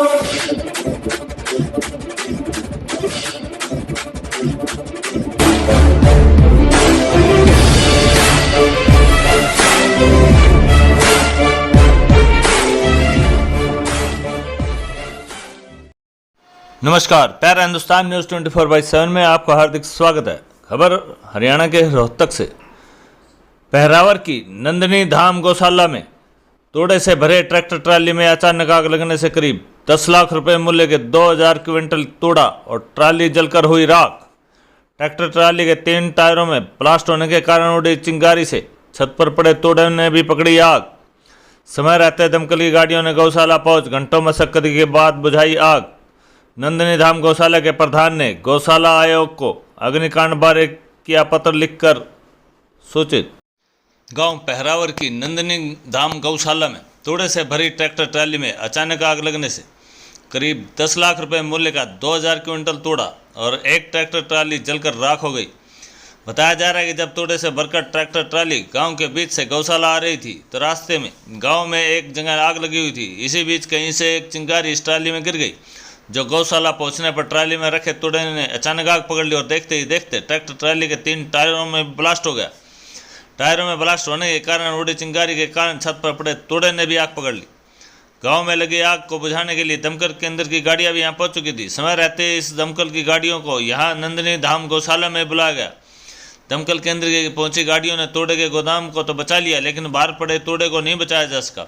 नमस्कार, प्यारा हिंदुस्तान न्यूज़ 24/7 में आपका हार्दिक स्वागत है। खबर हरियाणा के रोहतक से। पहरावर की नंदिनी धाम गौशाला में तोड़े से भरे ट्रैक्टर ट्राली में अचानक आग लगने से करीब 10 लाख रुपए मूल्य के 2000 क्विंटल तोड़ा और ट्राली जलकर हुई राख। ट्रैक्टर ट्राली के 3 टायरों में ब्लास्ट होने के कारण उड़ी चिंगारी से छत पर पड़े तोड़े ने भी पकड़ी आग। समय रहते दमकल की गाड़ियों ने गौशाला पहुंच घंटों मशक्कत के बाद बुझाई आग। नंदिनी धाम गौशाला के प्रधान ने गौशाला आयोग को अग्निकांड बारे किया पत्र लिखकर सूचित। गांव पहरावर की नंदिनी धाम गौशाला में तोड़े से भरी ट्रैक्टर ट्राली में अचानक आग लगने से करीब 10 लाख रुपए मूल्य का 2000 क्विंटल तोड़ा और एक ट्रैक्टर ट्राली जलकर राख हो गई। बताया जा रहा है कि जब तोड़े से भरकर ट्रैक्टर ट्राली गांव के बीच से गौशाला आ रही थी तो रास्ते में गांव में एक जगह आग लगी हुई थी। इसी बीच कहीं से एक चिंगारी इस ट्राली में गिर गई, जो गौशाला पहुंचने पर ट्राली में रखे तोड़े ने अचानक आग पकड़ ली और देखते ही देखते ट्रैक्टर ट्राली के 3 टायरों में ब्लास्ट हो गया। टायरों में ब्लास्ट होने के कारण उड़ी चिंगारी के कारण छत पर पड़े तोड़े ने भी आग पकड़ ली। गांव में लगी आग को बुझाने के लिए दमकल केंद्र की गाड़ियां भी यहां पहुंच चुकी थी। समय रहते इस दमकल की गाड़ियों को यहां नंदिनी धाम गौशाला में बुलाया गया। दमकल केंद्र की पहुंची गाड़ियों ने तोड़े के गोदाम को तो बचा लिया, लेकिन बाहर पड़े तोड़े को नहीं बचाया जा सका।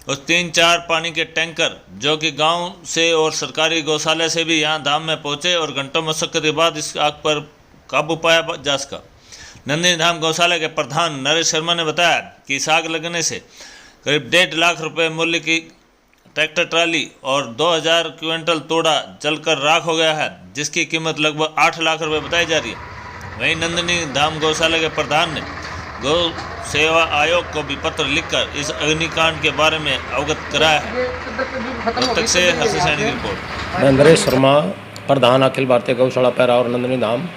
उस 3-4 पानी के टैंकर जो कि गांव से और सरकारी गौशाला से भी यहां धाम में पहुंचे और घंटों मशक्कत के बाद इस आग पर काबू पाया जा सका। नंदिनी धाम गौशाला के प्रधान नरेश शर्मा ने बताया कि इस आग लगने से करीब 1.5 लाख रुपए मूल्य की ट्रैक्टर ट्राली और 2000 क्विंटल तोड़ा जलकर राख हो गया है, जिसकी कीमत लगभग 8 लाख रुपए बताई जा रही है। वहीं नंदिनी धाम गौशाला के प्रधान ने गौ सेवा आयोग को भी पत्र लिखकर इस अग्निकांड के बारे में अवगत कराया है। रोहतक से हर्ष सैनी की रिपोर्ट। मैं नरेश शर्मा, प्रधान अखिल भारतीय गौशाला पहरावर नंदिनी धाम।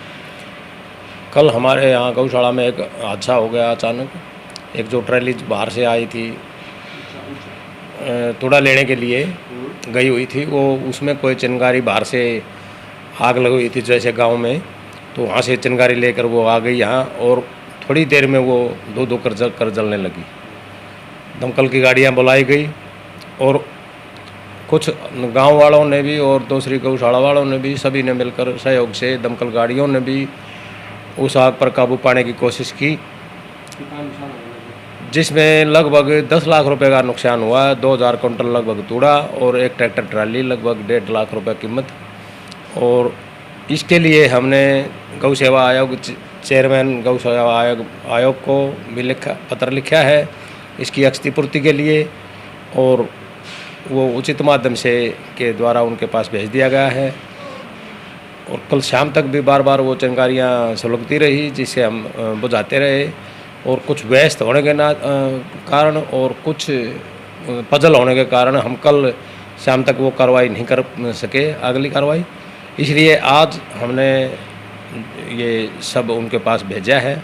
कल हमारे यहाँ गौशाला में एक हादसा हो गया अचानक। एक जो ट्रैली बाहर से आई थी तोड़ा लेने के लिए गई हुई थी, वो उसमें कोई चिंगारी बाहर से आग लगी हुई थी जैसे गांव में, तो वहाँ से चिंगारी लेकर वो आ गई यहाँ और थोड़ी देर में वो दो कर जलने लगी। दमकल की गाड़ियाँ बुलाई गई और कुछ गांव वालों ने भी और दूसरी गौशाला वालों ने भी, सभी ने मिलकर सहयोग से दमकल गाड़ियों ने भी उस आग पर काबू पाने की कोशिश की, जिसमें लगभग 10 लाख रुपए का नुकसान हुआ। 2000 कुंटल लगभग तोड़ा और एक ट्रैक्टर ट्राली लगभग 1.5 लाख रुपए कीमत। और इसके लिए हमने गौ सेवा आयोग चेयरमैन गौ सेवा आयोग को भी पत्र लिखा है इसकी क्षतिपूर्ति के लिए, और वो उचित माध्यम से के द्वारा उनके पास भेज दिया गया है। और कल शाम तक भी बार बार वो चिंगारियाँ सुलगती रही, जिससे हम बुझाते रहे। और कुछ व्यस्त होने के कारण और कुछ पजल होने के कारण हम कल शाम तक वो कार्रवाई नहीं कर सके, अगली कार्रवाई। इसलिए आज हमने ये सब उनके पास भेजा है।